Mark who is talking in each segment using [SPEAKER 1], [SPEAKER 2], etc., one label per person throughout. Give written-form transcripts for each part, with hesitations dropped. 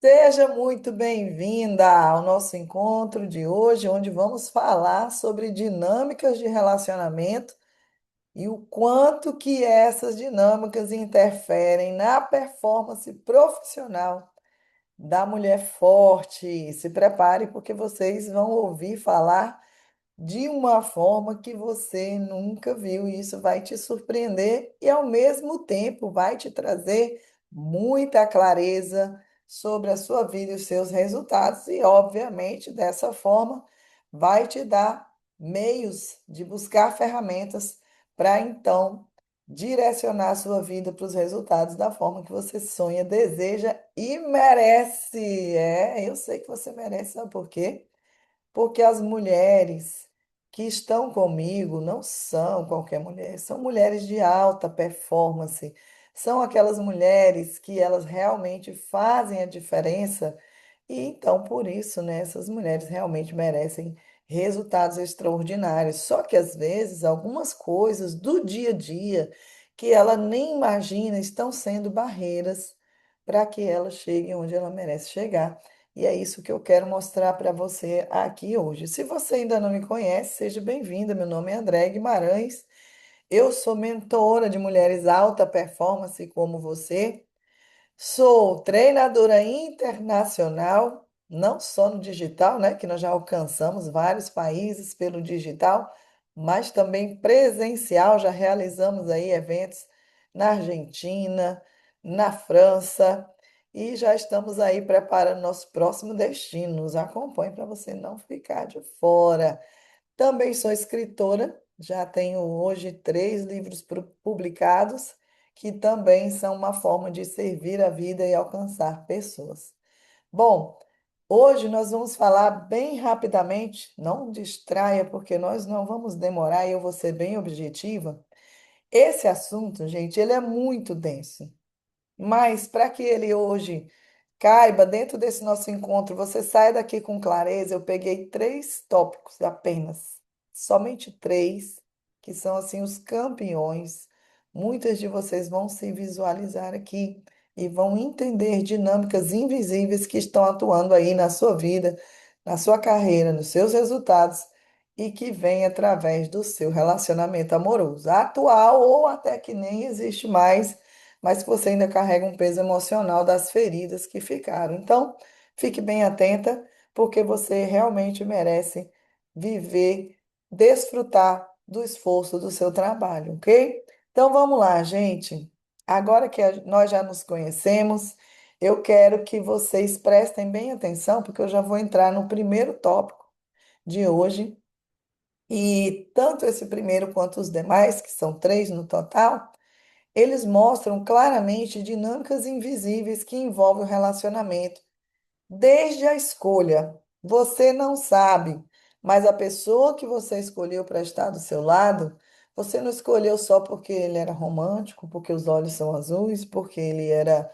[SPEAKER 1] Seja muito bem-vinda ao nosso encontro de hoje, onde vamos falar sobre dinâmicas de relacionamento e o quanto que essas dinâmicas interferem na performance profissional da mulher forte. Se prepare, porque vocês vão ouvir falar de uma forma que você nunca viu, e isso vai te surpreender e, ao mesmo tempo, vai te trazer muita clareza sobre a sua vida e os seus resultados, e, obviamente, dessa forma, vai te dar meios de buscar ferramentas para então direcionar a sua vida para os resultados da forma que você sonha, deseja e merece. É, eu sei que você merece, sabe por quê? Porque as mulheres que estão comigo não são qualquer mulher, são mulheres de alta performance, são aquelas mulheres que elas realmente fazem a diferença. E então, por isso, né, essas mulheres realmente merecem resultados extraordinários. Só que às vezes algumas coisas do dia a dia que ela nem imagina estão sendo barreiras para que ela chegue onde ela merece chegar. E é isso que eu quero mostrar para você aqui hoje. Se você ainda não me conhece, seja bem-vinda. Meu nome é André Guimarães. Eu sou mentora de mulheres alta performance como você. Sou treinadora internacional, não só no digital, né, que nós já alcançamos vários países pelo digital, mas também presencial. Já realizamos aí eventos na Argentina, na França, e já estamos aí preparando nosso próximo destino. Nos acompanhe para você não ficar de fora. Também sou escritora, já tenho hoje 3 livros publicados, que também são uma forma de servir a vida e alcançar pessoas. Bom, hoje nós vamos falar bem rapidamente, não distraia, porque nós não vamos demorar e eu vou ser bem objetiva. Esse assunto, gente, ele é muito denso. Mas para que ele hoje caiba dentro desse nosso encontro, você saia daqui com clareza. Eu peguei 3 tópicos apenas, somente 3, que são assim os campeões. Muitas de vocês vão se visualizar aqui e vão entender dinâmicas invisíveis que estão atuando aí na sua vida, na sua carreira, nos seus resultados e que vem através do seu relacionamento amoroso, atual ou até que nem existe mais, mas que você ainda carrega um peso emocional das feridas que ficaram. Então, fique bem atenta, porque você realmente merece viver, desfrutar do esforço do seu trabalho, ok? Então, vamos lá, gente. Agora que nós já nos conhecemos, eu quero que vocês prestem bem atenção, porque eu já vou entrar no primeiro tópico de hoje. E tanto esse primeiro quanto os demais, que são 3 no total, eles mostram claramente dinâmicas invisíveis que envolvem o relacionamento. Desde a escolha, você não sabe, mas a pessoa que você escolheu para estar do seu lado, você não escolheu só porque ele era romântico, porque os olhos são azuis, porque ele era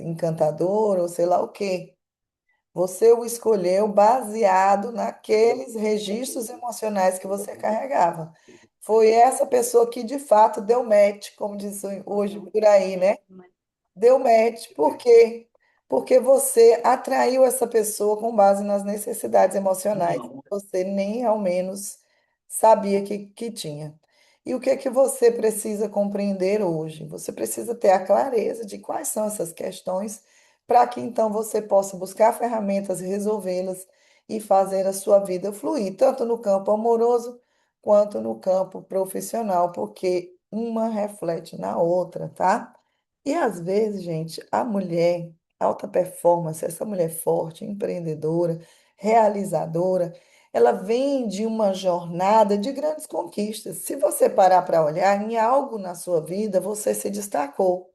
[SPEAKER 1] encantador ou sei lá o quê. Você o escolheu baseado naqueles registros emocionais que você carregava. Foi essa pessoa que de fato deu match, como diz hoje por aí, né? Deu match. Por quê? Porque você atraiu essa pessoa com base nas necessidades emocionais que você nem ao menos sabia que tinha. E o que é que você precisa compreender hoje? Você precisa ter a clareza de quais são essas questões para que então você possa buscar ferramentas e resolvê-las e fazer a sua vida fluir, tanto no campo amoroso quanto no campo profissional, porque uma reflete na outra, tá? E às vezes, gente, a mulher alta performance, essa mulher forte, empreendedora, realizadora, ela vem de uma jornada de grandes conquistas. Se você parar para olhar, em algo na sua vida você se destacou.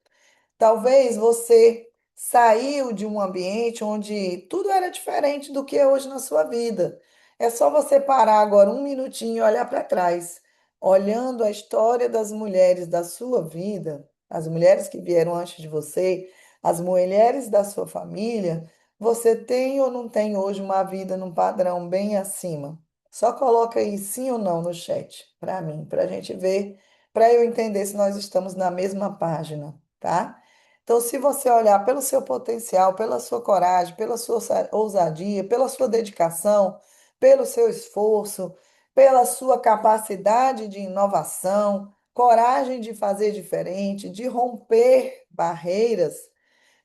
[SPEAKER 1] Talvez você saiu de um ambiente onde tudo era diferente do que é hoje na sua vida. É só você parar agora um minutinho e olhar para trás, olhando a história das mulheres da sua vida, as mulheres que vieram antes de você, as mulheres da sua família. Você tem ou não tem hoje uma vida num padrão bem acima? Só coloca aí sim ou não no chat para mim, para a gente ver, para eu entender se nós estamos na mesma página, tá? Então, se você olhar pelo seu potencial, pela sua coragem, pela sua ousadia, pela sua dedicação, pelo seu esforço, pela sua capacidade de inovação, coragem de fazer diferente, de romper barreiras,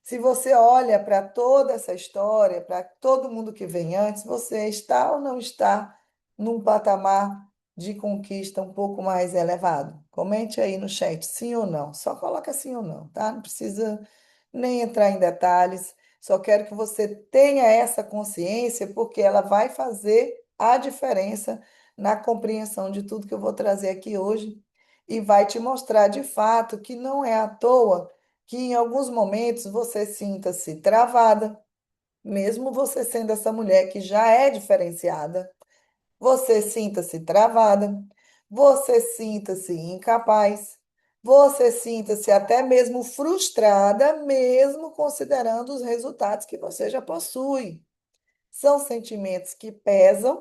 [SPEAKER 1] se você olha para toda essa história, para todo mundo que vem antes, você está ou não está num patamar de conquista um pouco mais elevado? Comente aí no chat, sim ou não. Só coloca sim ou não, tá? Não precisa nem entrar em detalhes. Só quero que você tenha essa consciência, porque ela vai fazer a diferença na compreensão de tudo que eu vou trazer aqui hoje e vai te mostrar de fato que não é à toa que em alguns momentos você sinta-se travada, mesmo você sendo essa mulher que já é diferenciada, você sinta-se travada, você sinta-se incapaz, você sinta-se até mesmo frustrada, mesmo considerando os resultados que você já possui. São sentimentos que pesam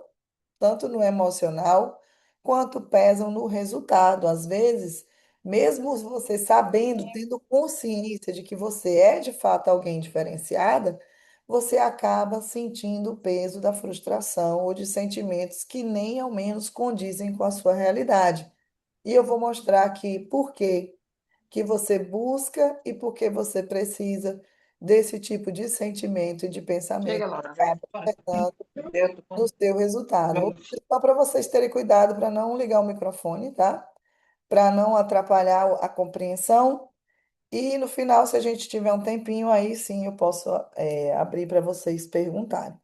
[SPEAKER 1] tanto no emocional quanto pesam no resultado. Às vezes, mesmo você sabendo, tendo consciência de que você é de fato alguém diferenciada, você acaba sentindo o peso da frustração ou de sentimentos que nem ao menos condizem com a sua realidade. E eu vou mostrar aqui por que você busca e por que você precisa desse tipo de sentimento e de pensamento
[SPEAKER 2] Chega,
[SPEAKER 1] que
[SPEAKER 2] Laura, vai.
[SPEAKER 1] acaba afetando no seu resultado. Vou pedir só para vocês terem cuidado para não ligar o microfone, tá? Para não atrapalhar a compreensão. E no final, se a gente tiver um tempinho, aí sim eu posso abrir para vocês perguntarem.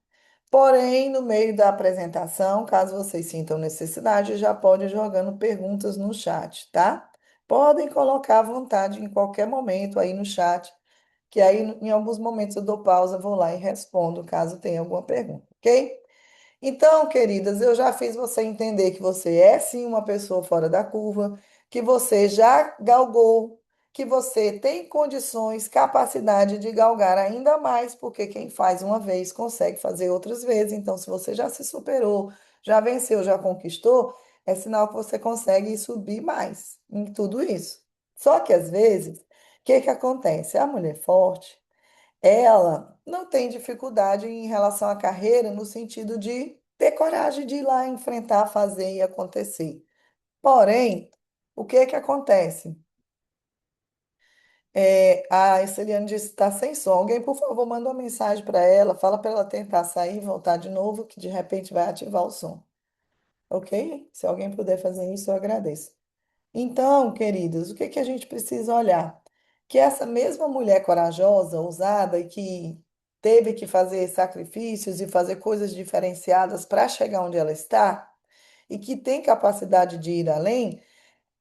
[SPEAKER 1] Porém, no meio da apresentação, caso vocês sintam necessidade, já pode ir jogando perguntas no chat, tá? Podem colocar à vontade em qualquer momento aí no chat, que aí em alguns momentos eu dou pausa, vou lá e respondo, caso tenha alguma pergunta, ok? Então, queridas, eu já fiz você entender que você é sim uma pessoa fora da curva, que você já galgou, que você tem condições, capacidade de galgar ainda mais, porque quem faz uma vez consegue fazer outras vezes. Então, se você já se superou, já venceu, já conquistou, é sinal que você consegue subir mais em tudo isso. Só que às vezes, o que que acontece? A mulher forte ela não tem dificuldade em relação à carreira no sentido de ter coragem de ir lá enfrentar, fazer e acontecer. Porém, o que é que acontece? A Celiane disse que está sem som. Alguém, por favor, manda uma mensagem para ela, fala para ela tentar sair e voltar de novo, que de repente vai ativar o som. Ok? Se alguém puder fazer isso, eu agradeço. Então, queridos, o que que a gente precisa olhar? Que essa mesma mulher corajosa, ousada e que teve que fazer sacrifícios e fazer coisas diferenciadas para chegar onde ela está, e que tem capacidade de ir além,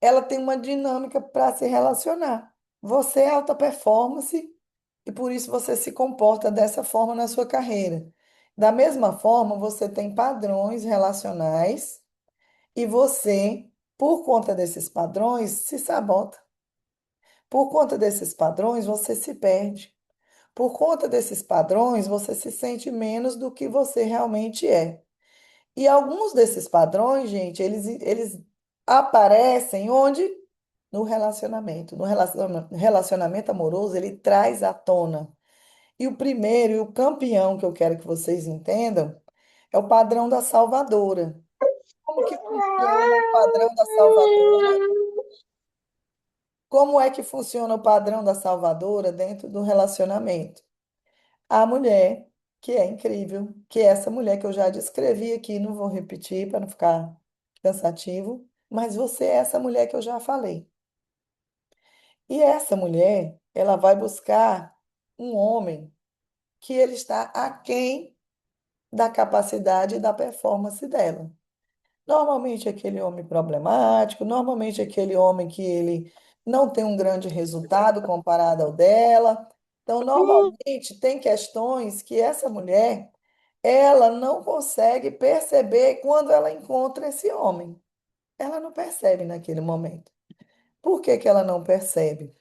[SPEAKER 1] ela tem uma dinâmica para se relacionar. Você é alta performance e por isso você se comporta dessa forma na sua carreira. Da mesma forma, você tem padrões relacionais e você, por conta desses padrões, se sabota. Por conta desses padrões, você se perde. Por conta desses padrões, você se sente menos do que você realmente é. E alguns desses padrões, gente, eles aparecem onde? No relacionamento. No relacionamento amoroso, ele traz à tona. E o primeiro e o campeão que eu quero que vocês entendam é o padrão da salvadora. Como que funciona o padrão da salvadora? Como é que funciona o padrão da salvadora dentro do relacionamento? A mulher, que é incrível, que é essa mulher que eu já descrevi aqui, não vou repetir para não ficar cansativo, mas você é essa mulher que eu já falei. E essa mulher, ela vai buscar um homem que ele está aquém da capacidade e da performance dela. Normalmente aquele homem problemático, normalmente aquele homem que ele não tem um grande resultado comparado ao dela. Então, normalmente tem questões que essa mulher, ela não consegue perceber quando ela encontra esse homem. Ela não percebe naquele momento. Por que que ela não percebe?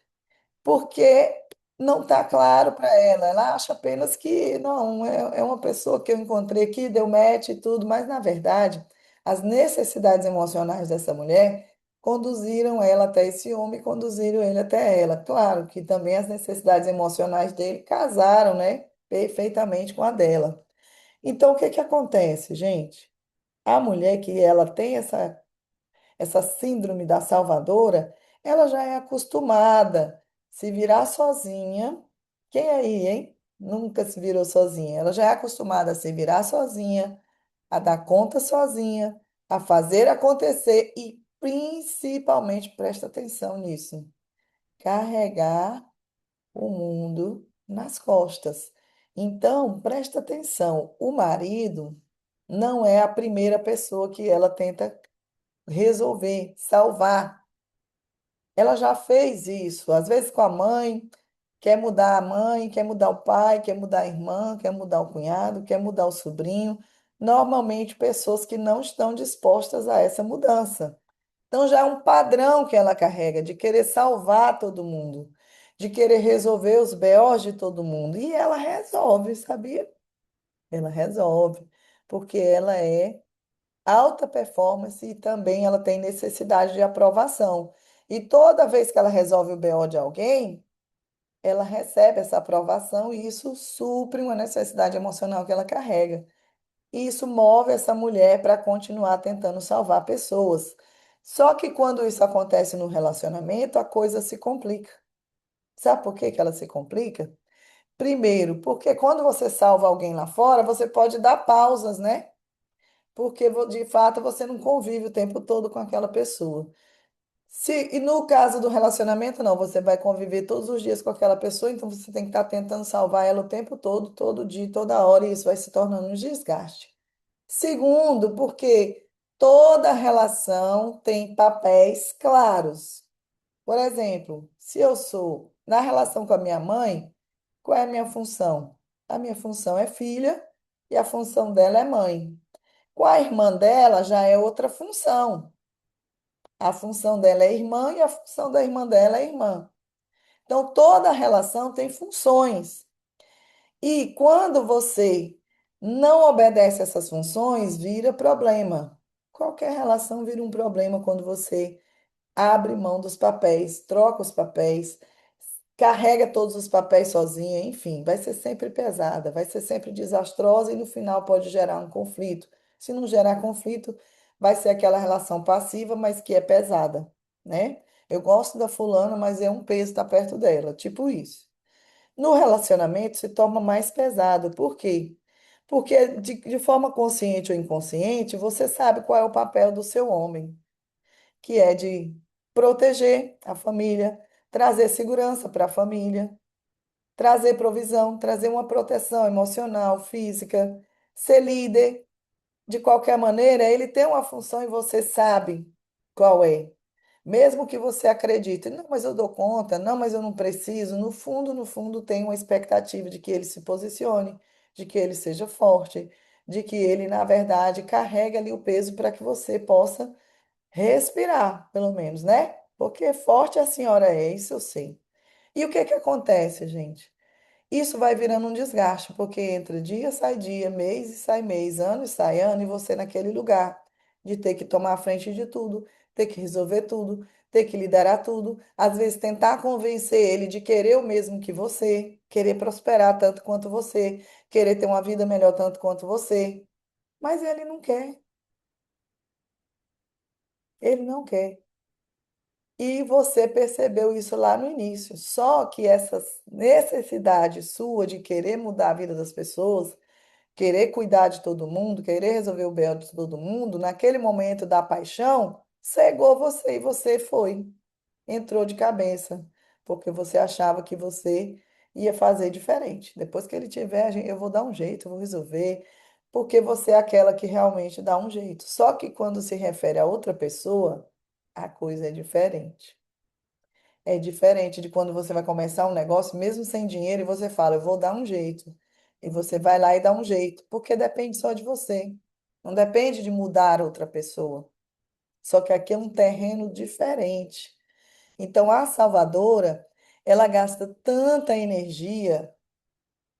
[SPEAKER 1] Porque não está claro para ela. Ela acha apenas que não, é uma pessoa que eu encontrei aqui, deu match e tudo, mas na verdade, as necessidades emocionais dessa mulher conduziram ela até esse homem, conduziram ele até ela. Claro que também as necessidades emocionais dele casaram, né, perfeitamente com a dela. Então, o que que acontece, gente? A mulher que ela tem essa síndrome da salvadora, ela já é acostumada a se virar sozinha. Quem aí, hein? Nunca se virou sozinha. Ela já é acostumada a se virar sozinha, a dar conta sozinha, a fazer acontecer e, principalmente, presta atenção nisso, carregar o mundo nas costas. Então, presta atenção, o marido não é a primeira pessoa que ela tenta resolver, salvar. Ela já fez isso, às vezes com a mãe, quer mudar a mãe, quer mudar o pai, quer mudar a irmã, quer mudar o cunhado, quer mudar o sobrinho. Normalmente, pessoas que não estão dispostas a essa mudança. Então, já é um padrão que ela carrega de querer salvar todo mundo, de querer resolver os BOs de todo mundo. E ela resolve, sabia? Ela resolve, porque ela é alta performance e também ela tem necessidade de aprovação. E toda vez que ela resolve o BO de alguém, ela recebe essa aprovação e isso supre uma necessidade emocional que ela carrega. E isso move essa mulher para continuar tentando salvar pessoas. Só que quando isso acontece no relacionamento, a coisa se complica. Sabe por que que ela se complica? Primeiro, porque quando você salva alguém lá fora, você pode dar pausas, né? Porque de fato você não convive o tempo todo com aquela pessoa. E no caso do relacionamento, não, você vai conviver todos os dias com aquela pessoa, então você tem que estar tentando salvar ela o tempo todo, todo dia, toda hora, e isso vai se tornando um desgaste. Segundo, porque toda relação tem papéis claros. Por exemplo, se eu sou na relação com a minha mãe, qual é a minha função? A minha função é filha e a função dela é mãe. Com a irmã dela já é outra função. A função dela é irmã e a função da irmã dela é irmã. Então, toda relação tem funções. E quando você não obedece essas funções, vira problema. Qualquer relação vira um problema quando você abre mão dos papéis, troca os papéis, carrega todos os papéis sozinha, enfim, vai ser sempre pesada, vai ser sempre desastrosa e no final pode gerar um conflito. Se não gerar conflito, vai ser aquela relação passiva, mas que é pesada, né? Eu gosto da fulana, mas é um peso estar perto dela, tipo isso. No relacionamento se torna mais pesado. Por quê? Porque de forma consciente ou inconsciente, você sabe qual é o papel do seu homem, que é de proteger a família, trazer segurança para a família, trazer provisão, trazer uma proteção emocional, física, ser líder. De qualquer maneira, ele tem uma função e você sabe qual é. Mesmo que você acredite, não, mas eu dou conta, não, mas eu não preciso, no fundo, tem uma expectativa de que ele se posicione, de que ele seja forte, de que ele, na verdade, carregue ali o peso para que você possa respirar, pelo menos, né? Porque forte a senhora é, isso eu sei. E o que que acontece, gente? Isso vai virando um desgaste, porque entra dia, mês e sai mês, ano e sai ano, e você naquele lugar de ter que tomar a frente de tudo, ter que resolver tudo, ter que liderar tudo, às vezes tentar convencer ele de querer o mesmo que você, querer prosperar tanto quanto você, querer ter uma vida melhor tanto quanto você, mas ele não quer, ele não quer. E você percebeu isso lá no início. Só que essa necessidade sua de querer mudar a vida das pessoas, querer cuidar de todo mundo, querer resolver o belo de todo mundo, naquele momento da paixão, cegou você e você foi, entrou de cabeça, porque você achava que você ia fazer diferente. Depois que ele tiver, eu vou dar um jeito, eu vou resolver, porque você é aquela que realmente dá um jeito. Só que quando se refere a outra pessoa, a coisa é diferente. É diferente de quando você vai começar um negócio, mesmo sem dinheiro, e você fala, eu vou dar um jeito. E você vai lá e dá um jeito, porque depende só de você. Não depende de mudar outra pessoa. Só que aqui é um terreno diferente. Então, a salvadora, ela gasta tanta energia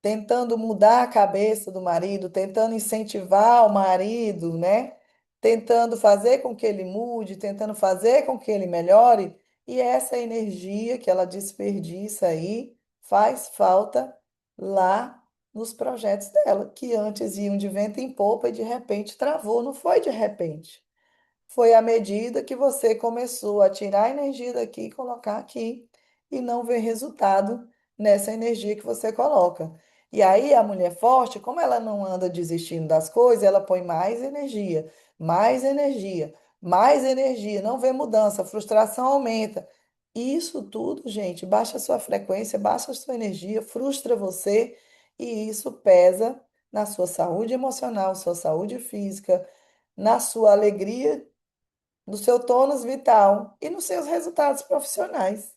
[SPEAKER 1] tentando mudar a cabeça do marido, tentando incentivar o marido, né? tentando fazer com que ele mude, tentando fazer com que ele melhore, e essa energia que ela desperdiça aí faz falta lá nos projetos dela, que antes iam de vento em popa e de repente travou. Não foi de repente. Foi à medida que você começou a tirar a energia daqui e colocar aqui, e não ver resultado nessa energia que você coloca. E aí a mulher forte, como ela não anda desistindo das coisas, ela põe mais energia, mais energia, mais energia, não vê mudança, a frustração aumenta. Isso tudo, gente, baixa a sua frequência, baixa a sua energia, frustra você, e isso pesa na sua saúde emocional, sua saúde física, na sua alegria, no seu tônus vital e nos seus resultados profissionais.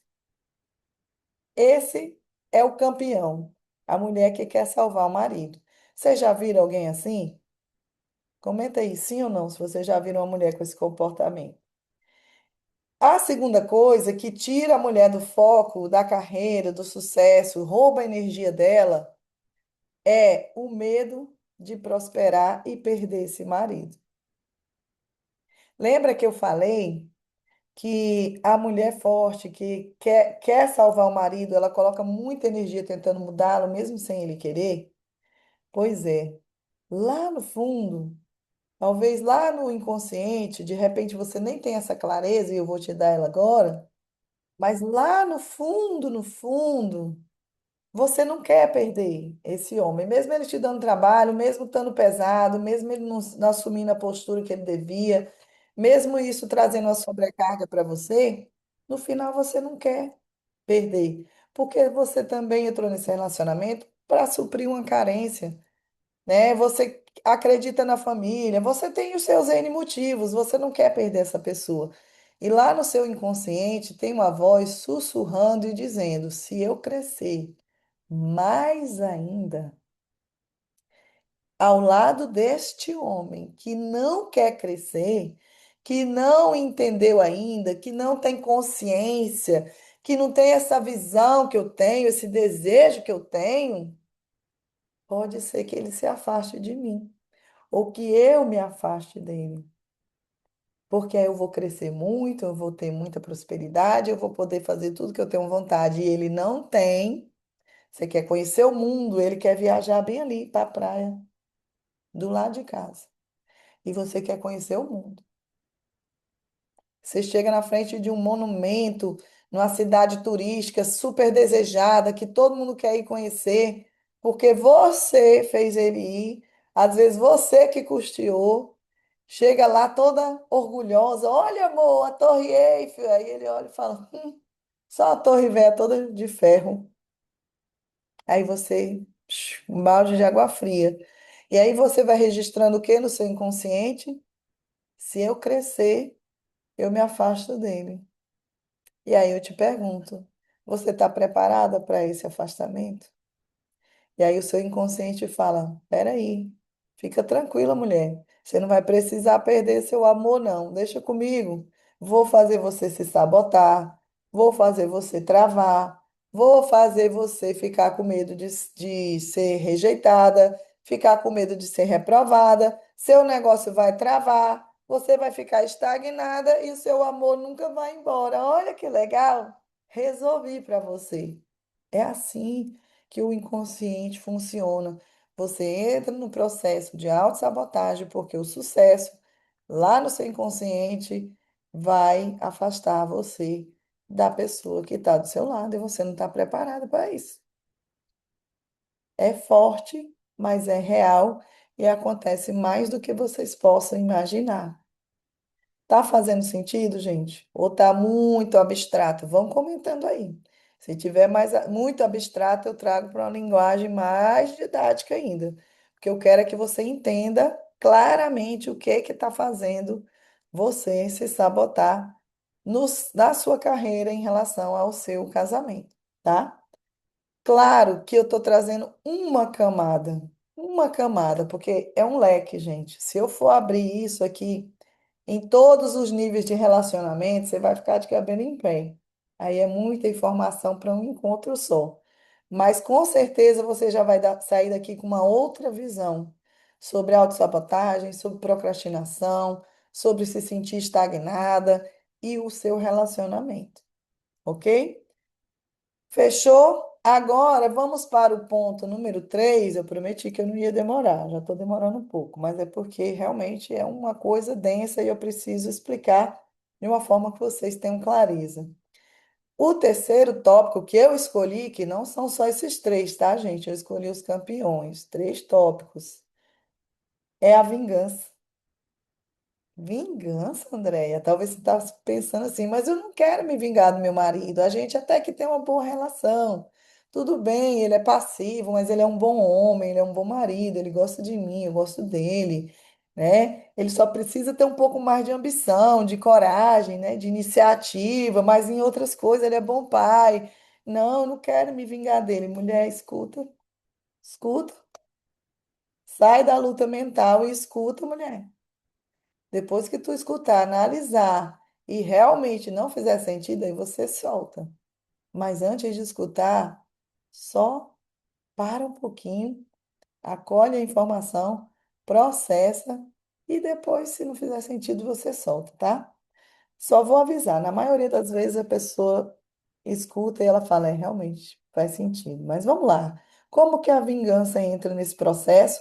[SPEAKER 1] Esse é o campeão, a mulher que quer salvar o marido. Vocês já viram alguém assim? Comenta aí, sim ou não, se vocês já viram uma mulher com esse comportamento. A segunda coisa que tira a mulher do foco, da carreira, do sucesso, rouba a energia dela, é o medo de prosperar e perder esse marido. Lembra que eu falei que a mulher forte que quer salvar o marido, ela coloca muita energia tentando mudá-lo, mesmo sem ele querer? Pois é, lá no fundo, talvez lá no inconsciente, de repente você nem tem essa clareza e eu vou te dar ela agora, mas lá no fundo, no fundo, você não quer perder esse homem, mesmo ele te dando trabalho, mesmo estando pesado, mesmo ele não assumindo a postura que ele devia, mesmo isso trazendo uma sobrecarga para você, no final você não quer perder, porque você também entrou nesse relacionamento para suprir uma carência, né? Você acredita na família, você tem os seus N motivos, você não quer perder essa pessoa. E lá no seu inconsciente tem uma voz sussurrando e dizendo: se eu crescer mais ainda, ao lado deste homem que não quer crescer, que não entendeu ainda, que não tem consciência, que não tem essa visão que eu tenho, esse desejo que eu tenho, pode ser que ele se afaste de mim, ou que eu me afaste dele. Porque aí eu vou crescer muito, eu vou ter muita prosperidade, eu vou poder fazer tudo que eu tenho vontade e ele não tem. Você quer conhecer o mundo, ele quer viajar bem ali para a praia, do lado de casa. E você quer conhecer o mundo. Você chega na frente de um monumento, numa cidade turística super desejada, que todo mundo quer ir conhecer, porque você fez ele ir, às vezes você que custeou. Chega lá toda orgulhosa, olha, amor, a Torre Eiffel. Aí ele olha e fala, só a Torre Velha toda de ferro. Aí você, um balde de água fria. E aí você vai registrando o que no seu inconsciente? Se eu crescer, eu me afasto dele. E aí eu te pergunto, você está preparada para esse afastamento? E aí o seu inconsciente fala: peraí, fica tranquila, mulher. Você não vai precisar perder seu amor, não. Deixa comigo. Vou fazer você se sabotar, vou fazer você travar, vou fazer você ficar com medo de ser rejeitada, ficar com medo de ser reprovada. Seu negócio vai travar, você vai ficar estagnada e o seu amor nunca vai embora. Olha que legal! Resolvi para você. É assim que o inconsciente funciona. Você entra no processo de autossabotagem, porque o sucesso lá no seu inconsciente vai afastar você da pessoa que está do seu lado e você não está preparado para isso. É forte, mas é real e acontece mais do que vocês possam imaginar. Tá fazendo sentido, gente? Ou tá muito abstrato? Vão comentando aí. Se tiver muito abstrato, eu trago para uma linguagem mais didática ainda. Porque eu quero é que você entenda claramente o que está fazendo você se sabotar na sua carreira em relação ao seu casamento, tá? Claro que eu estou trazendo uma camada, porque é um leque, gente. Se eu for abrir isso aqui em todos os níveis de relacionamento, você vai ficar de cabelo em pé. Aí é muita informação para um encontro só. Mas com certeza você já vai sair daqui com uma outra visão sobre autossabotagem, sobre procrastinação, sobre se sentir estagnada e o seu relacionamento, ok? Fechou? Agora vamos para o ponto número 3. Eu prometi que eu não ia demorar, já estou demorando um pouco, mas é porque realmente é uma coisa densa e eu preciso explicar de uma forma que vocês tenham clareza. O terceiro tópico que eu escolhi, que não são só esses três, tá, gente? Eu escolhi os campeões, três tópicos, é a vingança. Vingança, Andréia? Talvez você está pensando assim, mas eu não quero me vingar do meu marido. A gente até que tem uma boa relação. Tudo bem, ele é passivo, mas ele é um bom homem, ele é um bom marido, ele gosta de mim, eu gosto dele, né? Ele só precisa ter um pouco mais de ambição, de coragem, né? De iniciativa, mas em outras coisas ele é bom pai. Não, eu não quero me vingar dele. Mulher, escuta, escuta, sai da luta mental e escuta, mulher. Depois que tu escutar, analisar e realmente não fizer sentido, aí você solta. Mas antes de escutar, só para um pouquinho, acolhe a informação, processa e depois, se não fizer sentido, você solta, tá? Só vou avisar, na maioria das vezes a pessoa escuta e ela fala, é, realmente faz sentido. Mas vamos lá. Como que a vingança entra nesse processo?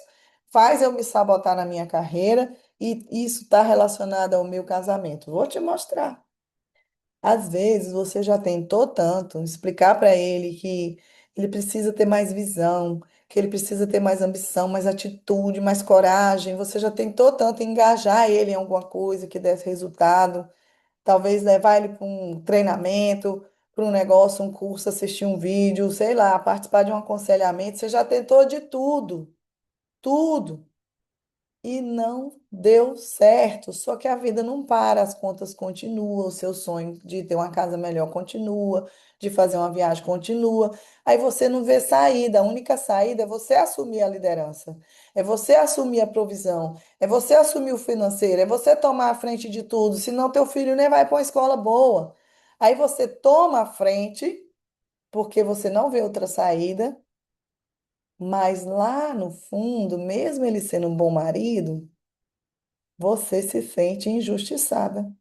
[SPEAKER 1] Faz eu me sabotar na minha carreira e isso está relacionado ao meu casamento. Vou te mostrar. Às vezes você já tentou tanto explicar para ele que ele precisa ter mais visão, que ele precisa ter mais ambição, mais atitude, mais coragem. Você já tentou tanto engajar ele em alguma coisa que desse resultado. Talvez levar ele para um treinamento, para um negócio, um curso, assistir um vídeo, sei lá, participar de um aconselhamento. Você já tentou de tudo, tudo e não deu certo. Só que a vida não para, as contas continuam, o seu sonho de ter uma casa melhor continua, de fazer uma viagem continua. Aí você não vê saída, a única saída é você assumir a liderança, é você assumir a provisão, é você assumir o financeiro, é você tomar a frente de tudo, senão teu filho nem vai para uma escola boa. Aí você toma a frente, porque você não vê outra saída, mas lá no fundo, mesmo ele sendo um bom marido, você se sente injustiçada.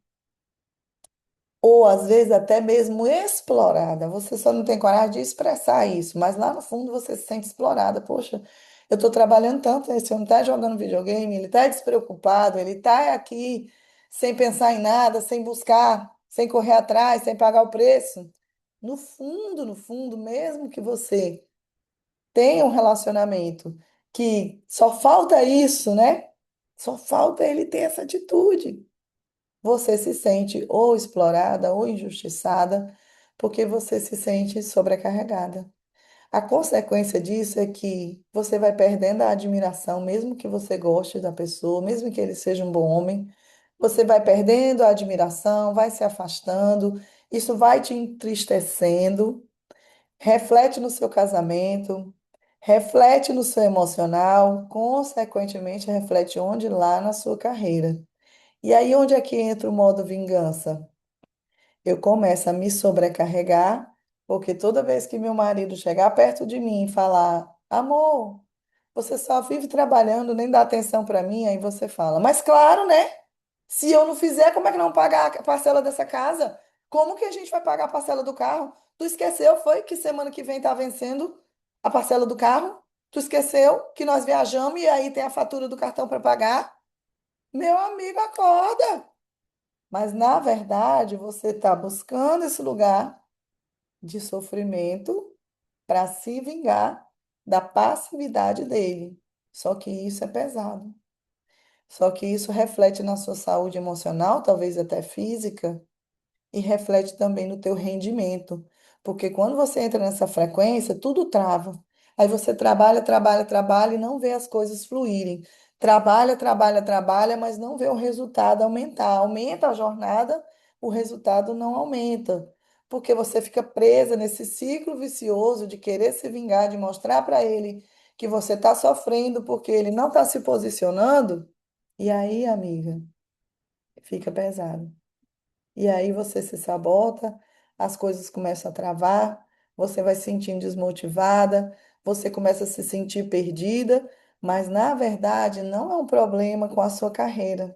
[SPEAKER 1] Ou às vezes até mesmo explorada. Você só não tem coragem de expressar isso, mas lá no fundo você se sente explorada. Poxa, eu estou trabalhando tanto, esse homem está jogando videogame, ele está despreocupado, ele está aqui sem pensar em nada, sem buscar, sem correr atrás, sem pagar o preço. No fundo, mesmo que você tenha um relacionamento que só falta isso, né? Só falta ele ter essa atitude. Você se sente ou explorada ou injustiçada, porque você se sente sobrecarregada. A consequência disso é que você vai perdendo a admiração, mesmo que você goste da pessoa, mesmo que ele seja um bom homem, você vai perdendo a admiração, vai se afastando, isso vai te entristecendo, reflete no seu casamento, reflete no seu emocional, consequentemente reflete onde lá na sua carreira. E aí, onde é que entra o modo vingança? Eu começo a me sobrecarregar, porque toda vez que meu marido chegar perto de mim e falar, amor, você só vive trabalhando, nem dá atenção para mim, aí você fala, mas claro, né? Se eu não fizer, como é que não pagar a parcela dessa casa? Como que a gente vai pagar a parcela do carro? Tu esqueceu, foi que semana que vem tá vencendo a parcela do carro? Tu esqueceu que nós viajamos e aí tem a fatura do cartão para pagar? Meu amigo, acorda! Mas, na verdade, você está buscando esse lugar de sofrimento para se vingar da passividade dele. Só que isso é pesado. Só que isso reflete na sua saúde emocional, talvez até física, e reflete também no teu rendimento. Porque quando você entra nessa frequência, tudo trava. Aí você trabalha, trabalha, trabalha e não vê as coisas fluírem. Trabalha, trabalha, trabalha, mas não vê o resultado aumentar. Aumenta a jornada, o resultado não aumenta. Porque você fica presa nesse ciclo vicioso de querer se vingar, de mostrar para ele que você está sofrendo porque ele não está se posicionando. E aí, amiga, fica pesado. E aí você se sabota, as coisas começam a travar, você vai se sentindo desmotivada, você começa a se sentir perdida, mas na verdade não é um problema com a sua carreira.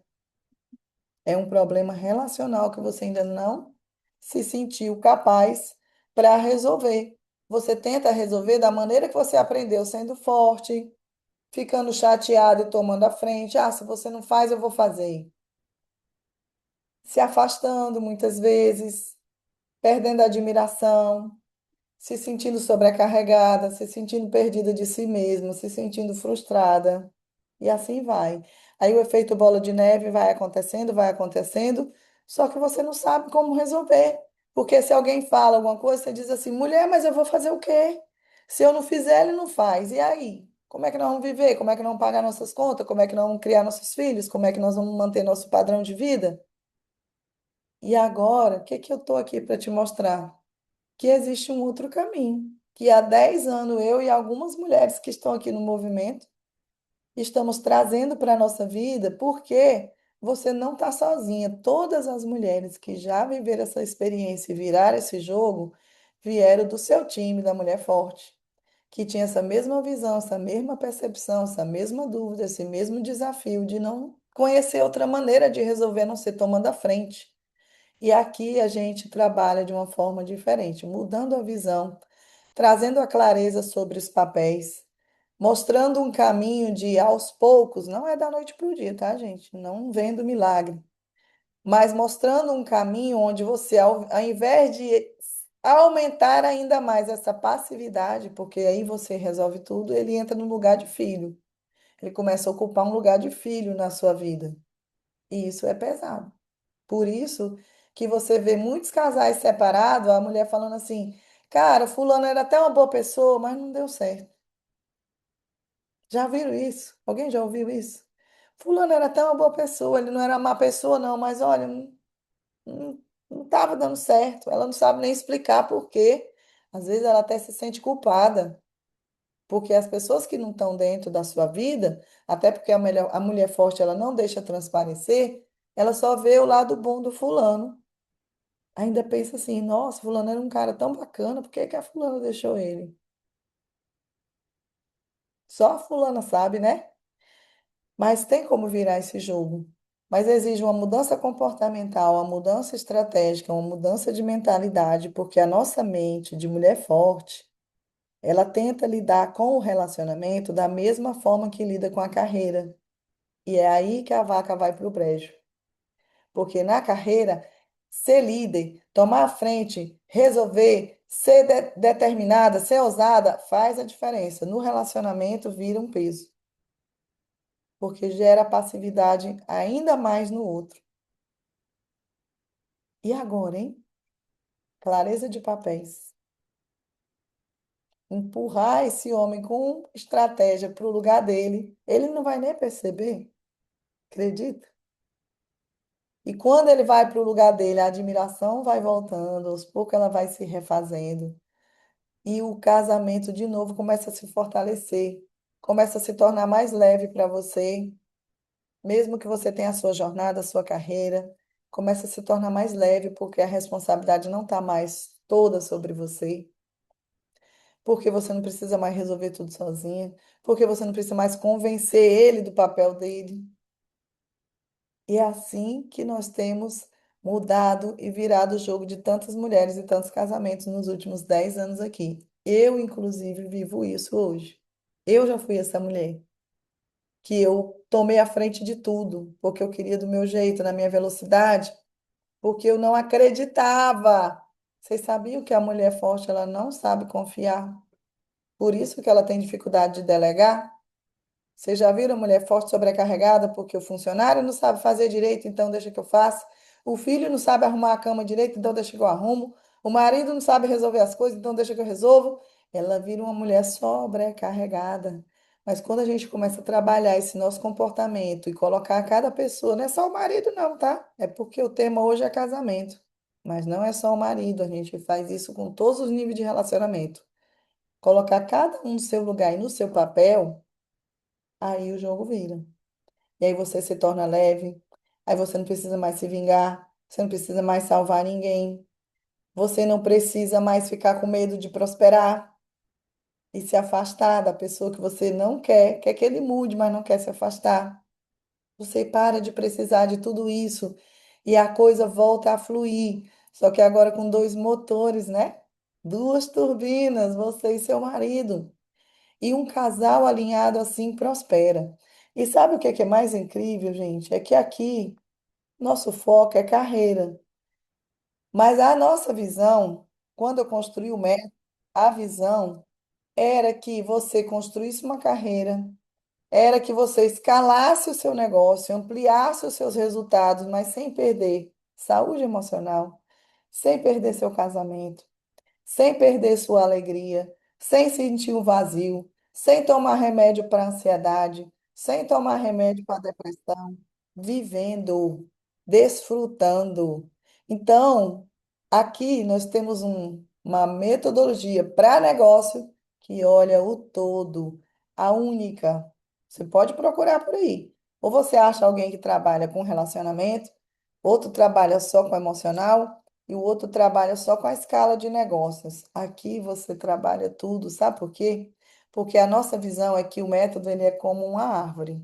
[SPEAKER 1] É um problema relacional que você ainda não se sentiu capaz para resolver. Você tenta resolver da maneira que você aprendeu, sendo forte, ficando chateado e tomando a frente. Ah, se você não faz, eu vou fazer. Se afastando muitas vezes, perdendo a admiração, se sentindo sobrecarregada, se sentindo perdida de si mesma, se sentindo frustrada, e assim vai. Aí o efeito bola de neve vai acontecendo, só que você não sabe como resolver. Porque se alguém fala alguma coisa, você diz assim: mulher, mas eu vou fazer o quê? Se eu não fizer, ele não faz. E aí? Como é que nós vamos viver? Como é que nós vamos pagar nossas contas? Como é que nós vamos criar nossos filhos? Como é que nós vamos manter nosso padrão de vida? E agora, o que que eu estou aqui para te mostrar? Que existe um outro caminho, que há 10 anos eu e algumas mulheres que estão aqui no movimento estamos trazendo para a nossa vida, porque você não está sozinha. Todas as mulheres que já viveram essa experiência e viraram esse jogo, vieram do seu time da Mulher Forte, que tinha essa mesma visão, essa mesma percepção, essa mesma dúvida, esse mesmo desafio de não conhecer outra maneira de resolver, a não ser tomando a frente. E aqui a gente trabalha de uma forma diferente, mudando a visão, trazendo a clareza sobre os papéis, mostrando um caminho de aos poucos, não é da noite para o dia, tá, gente? Não vendo milagre, mas mostrando um caminho onde você, ao invés de aumentar ainda mais essa passividade, porque aí você resolve tudo, ele entra no lugar de filho. Ele começa a ocupar um lugar de filho na sua vida. E isso é pesado. Por isso que você vê muitos casais separados, a mulher falando assim: cara, fulano era até uma boa pessoa, mas não deu certo. Já viram isso? Alguém já ouviu isso? Fulano era até uma boa pessoa, ele não era uma má pessoa, não, mas olha, não estava dando certo. Ela não sabe nem explicar por quê. Às vezes ela até se sente culpada, porque as pessoas que não estão dentro da sua vida, até porque a mulher forte ela não deixa transparecer, ela só vê o lado bom do fulano. Ainda pensa assim, nossa, fulano era um cara tão bacana, por que que a fulana deixou ele? Só a fulana sabe, né? Mas tem como virar esse jogo. Mas exige uma mudança comportamental, uma mudança estratégica, uma mudança de mentalidade, porque a nossa mente de mulher forte, ela tenta lidar com o relacionamento da mesma forma que lida com a carreira. E é aí que a vaca vai para o brejo. Porque na carreira, ser líder, tomar a frente, resolver, ser determinada, ser ousada, faz a diferença. No relacionamento, vira um peso, porque gera passividade ainda mais no outro. E agora, hein? Clareza de papéis. Empurrar esse homem com estratégia para o lugar dele, ele não vai nem perceber, acredita? E quando ele vai para o lugar dele, a admiração vai voltando, aos poucos ela vai se refazendo. E o casamento de novo começa a se fortalecer, começa a se tornar mais leve para você, mesmo que você tenha a sua jornada, a sua carreira, começa a se tornar mais leve porque a responsabilidade não está mais toda sobre você, porque você não precisa mais resolver tudo sozinha, porque você não precisa mais convencer ele do papel dele. E é assim que nós temos mudado e virado o jogo de tantas mulheres e tantos casamentos nos últimos 10 anos aqui. Eu, inclusive, vivo isso hoje. Eu já fui essa mulher que eu tomei a frente de tudo, porque eu queria do meu jeito, na minha velocidade, porque eu não acreditava. Vocês sabiam que a mulher forte, ela não sabe confiar? Por isso que ela tem dificuldade de delegar? Vocês já viram mulher forte sobrecarregada porque o funcionário não sabe fazer direito, então deixa que eu faça. O filho não sabe arrumar a cama direito, então deixa que eu arrumo. O marido não sabe resolver as coisas, então deixa que eu resolvo. Ela vira uma mulher sobrecarregada. Mas quando a gente começa a trabalhar esse nosso comportamento e colocar cada pessoa, não é só o marido, não, tá? É porque o tema hoje é casamento. Mas não é só o marido, a gente faz isso com todos os níveis de relacionamento. Colocar cada um no seu lugar e no seu papel, aí o jogo vira. E aí você se torna leve, aí você não precisa mais se vingar, você não precisa mais salvar ninguém, você não precisa mais ficar com medo de prosperar e se afastar da pessoa que você não quer, quer que ele mude, mas não quer se afastar. Você para de precisar de tudo isso e a coisa volta a fluir. Só que agora com dois motores, né? Duas turbinas, você e seu marido. E um casal alinhado assim prospera. E sabe o que é mais incrível, gente? É que aqui nosso foco é carreira. Mas a nossa visão, quando eu construí o método, a visão era que você construísse uma carreira, era que você escalasse o seu negócio, ampliasse os seus resultados, mas sem perder saúde emocional, sem perder seu casamento, sem perder sua alegria, sem sentir o vazio, sem tomar remédio para ansiedade, sem tomar remédio para depressão, vivendo, desfrutando. Então, aqui nós temos uma metodologia para negócio que olha o todo, a única. Você pode procurar por aí. Ou você acha alguém que trabalha com relacionamento, outro trabalha só com emocional e o outro trabalha só com a escala de negócios. Aqui você trabalha tudo, sabe por quê? Porque a nossa visão é que o método ele é como uma árvore.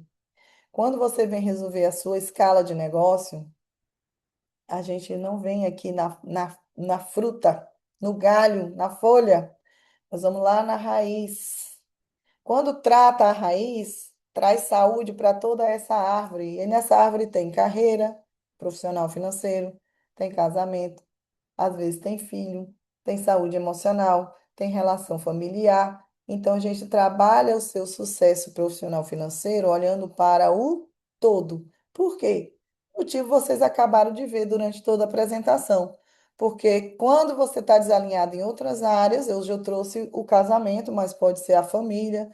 [SPEAKER 1] Quando você vem resolver a sua escala de negócio, a gente não vem aqui na fruta, no galho, na folha. Nós vamos lá na raiz. Quando trata a raiz, traz saúde para toda essa árvore. E nessa árvore tem carreira, profissional financeiro, tem casamento, às vezes tem filho, tem saúde emocional, tem relação familiar. Então, a gente trabalha o seu sucesso profissional financeiro olhando para o todo. Por quê? O motivo vocês acabaram de ver durante toda a apresentação. Porque quando você está desalinhado em outras áreas, hoje eu trouxe o casamento, mas pode ser a família,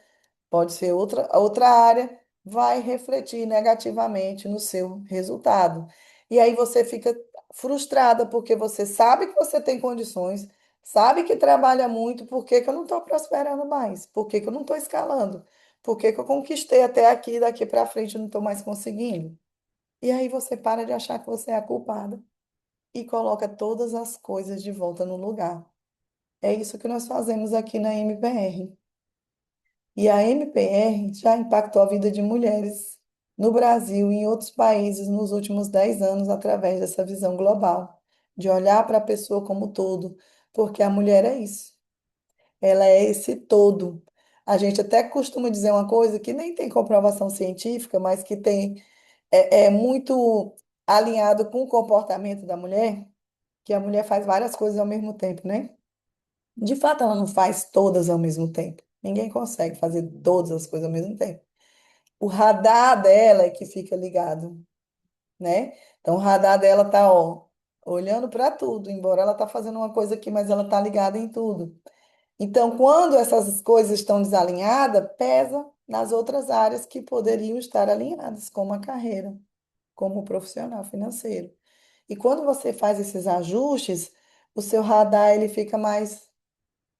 [SPEAKER 1] pode ser outra área, vai refletir negativamente no seu resultado. E aí você fica frustrada porque você sabe que você tem condições, sabe que trabalha muito, por que que eu não estou prosperando mais? Por que que eu não estou escalando? Por que que eu conquistei até aqui e daqui para frente eu não estou mais conseguindo? E aí você para de achar que você é a culpada e coloca todas as coisas de volta no lugar. É isso que nós fazemos aqui na MPR. E a MPR já impactou a vida de mulheres no Brasil e em outros países nos últimos 10 anos através dessa visão global, de olhar para a pessoa como todo, porque a mulher é isso, ela é esse todo. A gente até costuma dizer uma coisa que nem tem comprovação científica, mas que é muito alinhado com o comportamento da mulher, que a mulher faz várias coisas ao mesmo tempo, né? De fato, ela não faz todas ao mesmo tempo. Ninguém consegue fazer todas as coisas ao mesmo tempo. O radar dela é que fica ligado, né? Então, o radar dela tá, ó, olhando para tudo, embora ela tá fazendo uma coisa aqui, mas ela tá ligada em tudo. Então, quando essas coisas estão desalinhadas, pesa nas outras áreas que poderiam estar alinhadas, como a carreira, como o profissional financeiro. E quando você faz esses ajustes, o seu radar ele fica mais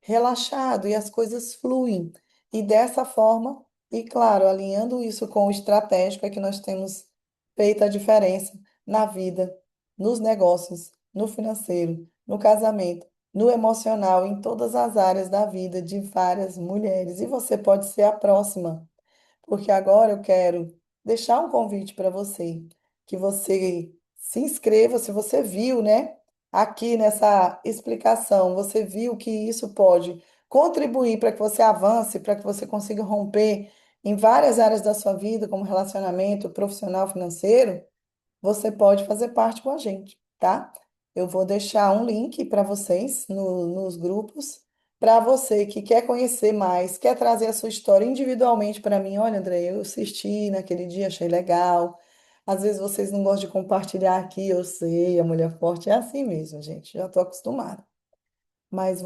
[SPEAKER 1] relaxado e as coisas fluem. E dessa forma, e claro, alinhando isso com o estratégico, é que nós temos feito a diferença na vida, nos negócios, no financeiro, no casamento, no emocional, em todas as áreas da vida de várias mulheres. E você pode ser a próxima porque agora eu quero deixar um convite para você, que você se inscreva, se você viu, né, aqui nessa explicação, você viu que isso pode contribuir para que você avance, para que você consiga romper em várias áreas da sua vida, como relacionamento, profissional, financeiro, você pode fazer parte com a gente, tá? Eu vou deixar um link para vocês nos grupos, para você que quer conhecer mais, quer trazer a sua história individualmente para mim. Olha, André, eu assisti naquele dia, achei legal. Às vezes vocês não gostam de compartilhar aqui, eu sei, a mulher forte é assim mesmo, gente, já estou acostumada. Mas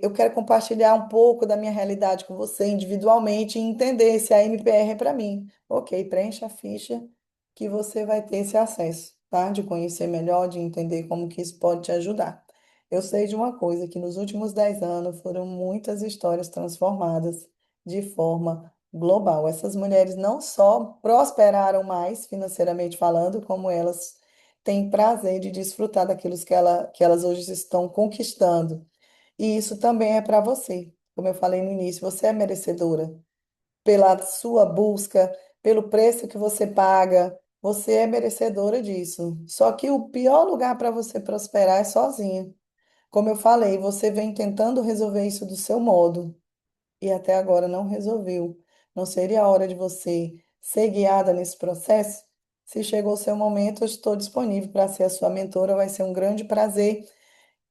[SPEAKER 1] eu quero compartilhar um pouco da minha realidade com você individualmente e entender se a MPR é para mim. Ok, preencha a ficha que você vai ter esse acesso, tá? De conhecer melhor, de entender como que isso pode te ajudar. Eu sei de uma coisa, que nos últimos 10 anos foram muitas histórias transformadas de forma global. Essas mulheres não só prosperaram mais financeiramente falando, como elas têm prazer de desfrutar daquilo que elas hoje estão conquistando. E isso também é para você. Como eu falei no início, você é merecedora pela sua busca, pelo preço que você paga. Você é merecedora disso. Só que o pior lugar para você prosperar é sozinha. Como eu falei, você vem tentando resolver isso do seu modo e até agora não resolveu. Não seria a hora de você ser guiada nesse processo? Se chegou o seu momento, eu estou disponível para ser a sua mentora. Vai ser um grande prazer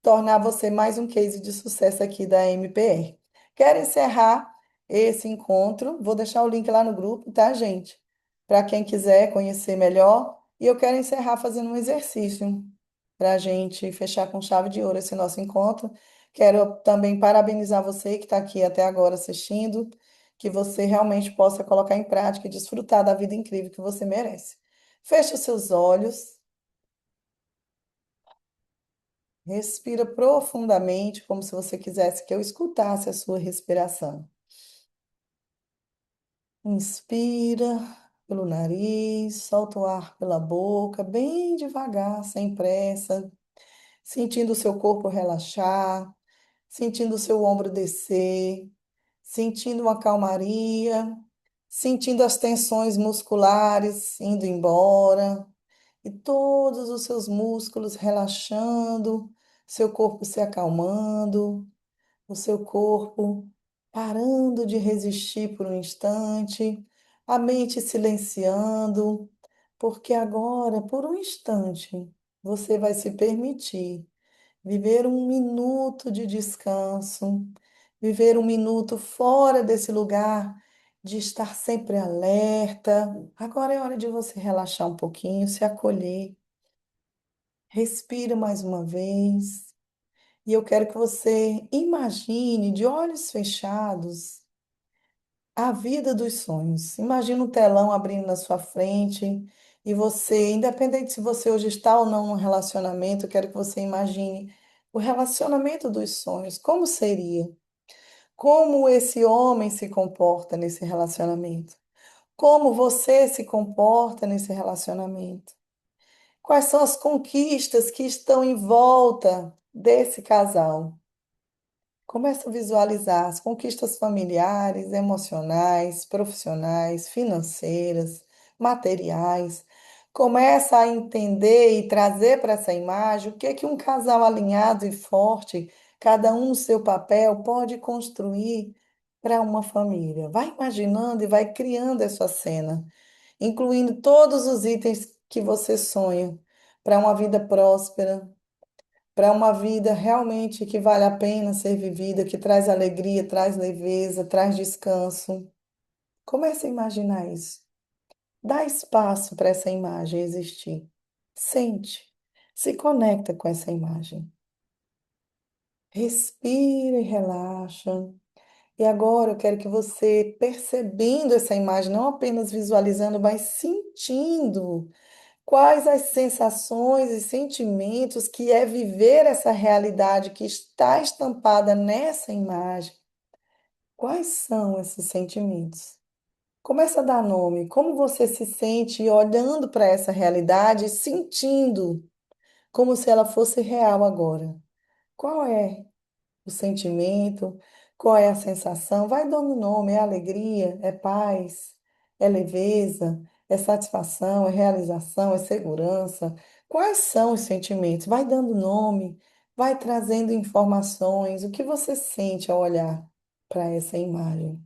[SPEAKER 1] tornar você mais um case de sucesso aqui da MPR. Quero encerrar esse encontro. Vou deixar o link lá no grupo, tá, gente? Para quem quiser conhecer melhor. E eu quero encerrar fazendo um exercício para a gente fechar com chave de ouro esse nosso encontro. Quero também parabenizar você que está aqui até agora assistindo, que você realmente possa colocar em prática e desfrutar da vida incrível que você merece. Feche os seus olhos. Respira profundamente, como se você quisesse que eu escutasse a sua respiração. Inspira pelo nariz, solta o ar pela boca, bem devagar, sem pressa, sentindo o seu corpo relaxar, sentindo o seu ombro descer, sentindo uma calmaria, sentindo as tensões musculares indo embora e todos os seus músculos relaxando, seu corpo se acalmando, o seu corpo parando de resistir por um instante, a mente silenciando, porque agora, por um instante, você vai se permitir viver um minuto de descanso, viver um minuto fora desse lugar de estar sempre alerta. Agora é hora de você relaxar um pouquinho, se acolher. Respira mais uma vez. E eu quero que você imagine de olhos fechados a vida dos sonhos. Imagina um telão abrindo na sua frente e você, independente se você hoje está ou não num relacionamento, eu quero que você imagine o relacionamento dos sonhos. Como seria? Como esse homem se comporta nesse relacionamento? Como você se comporta nesse relacionamento? Quais são as conquistas que estão em volta desse casal? Começa a visualizar as conquistas familiares, emocionais, profissionais, financeiras, materiais. Começa a entender e trazer para essa imagem o que é que um casal alinhado e forte, cada um no seu papel, pode construir para uma família. Vai imaginando e vai criando essa cena, incluindo todos os itens que você sonha para uma vida próspera, para uma vida realmente que vale a pena ser vivida, que traz alegria, traz leveza, traz descanso. Comece a imaginar isso. Dá espaço para essa imagem existir. Sente, se conecta com essa imagem. Respira e relaxa. E agora eu quero que você, percebendo essa imagem, não apenas visualizando, mas sentindo quais as sensações e sentimentos que é viver essa realidade que está estampada nessa imagem? Quais são esses sentimentos? Começa a dar nome. Como você se sente olhando para essa realidade, sentindo como se ela fosse real agora? Qual é o sentimento? Qual é a sensação? Vai dando nome, é alegria, é paz, é leveza, é satisfação, é realização, é segurança. Quais são os sentimentos? Vai dando nome, vai trazendo informações, o que você sente ao olhar para essa imagem.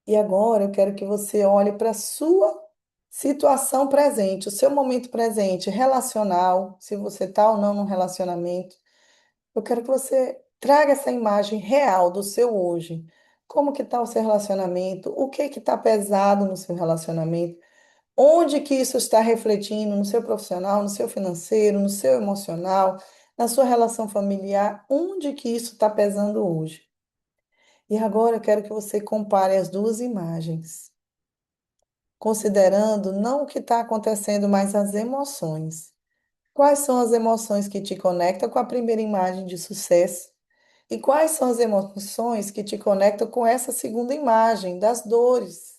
[SPEAKER 1] E agora eu quero que você olhe para a sua situação presente, o seu momento presente, relacional, se você está ou não num relacionamento. Eu quero que você traga essa imagem real do seu hoje. Como que está o seu relacionamento? O que que está pesado no seu relacionamento? Onde que isso está refletindo no seu profissional, no seu financeiro, no seu emocional, na sua relação familiar? Onde que isso está pesando hoje? E agora eu quero que você compare as duas imagens, considerando não o que está acontecendo, mas as emoções. Quais são as emoções que te conectam com a primeira imagem de sucesso? E quais são as emoções que te conectam com essa segunda imagem das dores?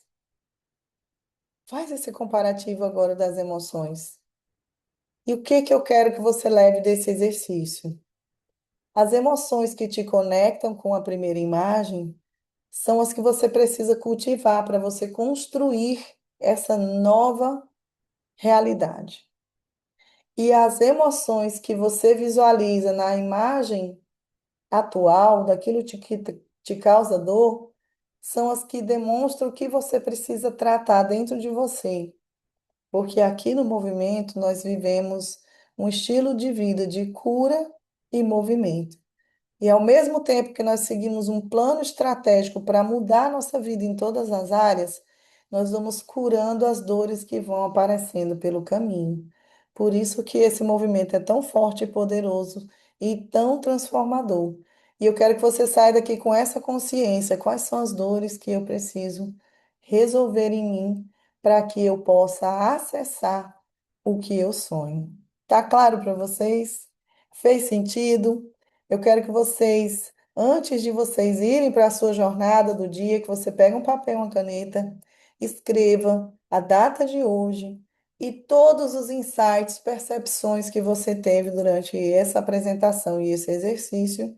[SPEAKER 1] Faz esse comparativo agora das emoções. E o que que eu quero que você leve desse exercício? As emoções que te conectam com a primeira imagem são as que você precisa cultivar para você construir essa nova realidade. E as emoções que você visualiza na imagem atual, daquilo que te causa dor, são as que demonstram o que você precisa tratar dentro de você. Porque aqui no movimento nós vivemos um estilo de vida de cura e movimento. E ao mesmo tempo que nós seguimos um plano estratégico para mudar a nossa vida em todas as áreas, nós vamos curando as dores que vão aparecendo pelo caminho. Por isso que esse movimento é tão forte e poderoso e tão transformador. E eu quero que você saia daqui com essa consciência, quais são as dores que eu preciso resolver em mim para que eu possa acessar o que eu sonho. Tá claro para vocês? Fez sentido? Eu quero que vocês, antes de vocês irem para a sua jornada do dia, que você pegue um papel e uma caneta, escreva a data de hoje e todos os insights, percepções que você teve durante essa apresentação e esse exercício.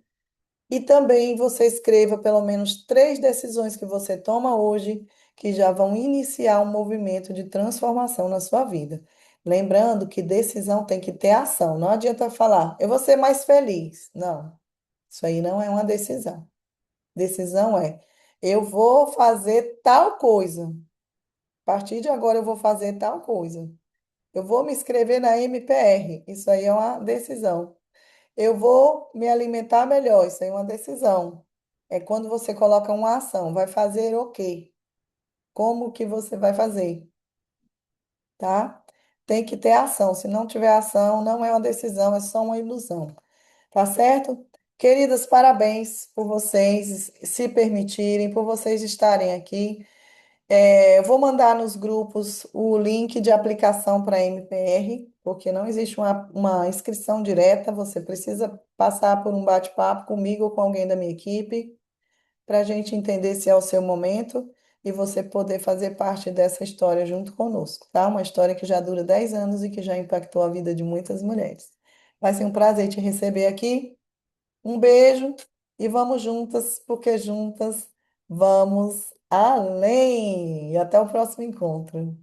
[SPEAKER 1] E também você escreva pelo menos 3 decisões que você toma hoje, que já vão iniciar um movimento de transformação na sua vida. Lembrando que decisão tem que ter ação. Não adianta falar, eu vou ser mais feliz. Não. Isso aí não é uma decisão. Decisão é, eu vou fazer tal coisa. A partir de agora eu vou fazer tal coisa. Eu vou me inscrever na MPR. Isso aí é uma decisão. Eu vou me alimentar melhor. Isso aí é uma decisão. É quando você coloca uma ação. Vai fazer o quê? Como que você vai fazer? Tá? Tem que ter ação. Se não tiver ação, não é uma decisão, é só uma ilusão. Tá certo? Queridas, parabéns por vocês se permitirem, por vocês estarem aqui. Eu vou mandar nos grupos o link de aplicação para a MPR, porque não existe uma inscrição direta, você precisa passar por um bate-papo comigo ou com alguém da minha equipe, para a gente entender se é o seu momento e você poder fazer parte dessa história junto conosco, tá? Uma história que já dura 10 anos e que já impactou a vida de muitas mulheres. Vai ser um prazer te receber aqui. Um beijo e vamos juntas, porque juntas vamos além. E até o próximo encontro.